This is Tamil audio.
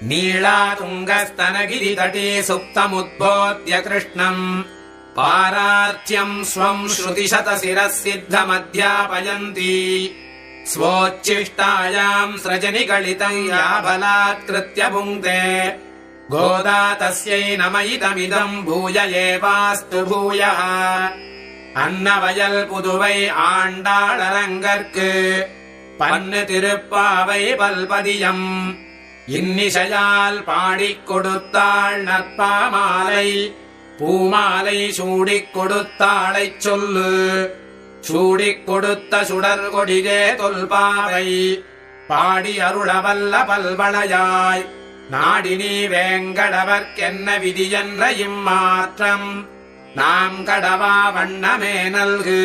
नीलातुङ्गस्तनगिरितटे सुप्तमुद्बोध्य कृष्णम् पारार्च्यम् स्वम् श्रुतिशतशिरः सिद्धमध्यापयन्ती स्वोच्छिष्टायाम् सृजनिगलितम् या बलात्कृत्य भुङ्क्ते गोदा तस्यै नम इदमिदम् भूय एवास्तु भूयः अन्नवयल पुदुவை ஆண்டாளரங்கற்கு பன்னு திருப்பாவை பல்பதியம் இன்னிசையால் பாடிக் கொடுத்தாள் நற்பாமாலை பூமாலை சூடிக் கொடுத்தாளைச் சொல்லு சூடிக் கொடுத்த சுடர் கொடியே தொல்பாவை பாடி அருளவல்ல பல்வளையாய் நாடினி வேங்கடவர்க்கென்ன விதியென்ற இம்மாற்றம் நாம் கடவா வண்ணமே நல்கு.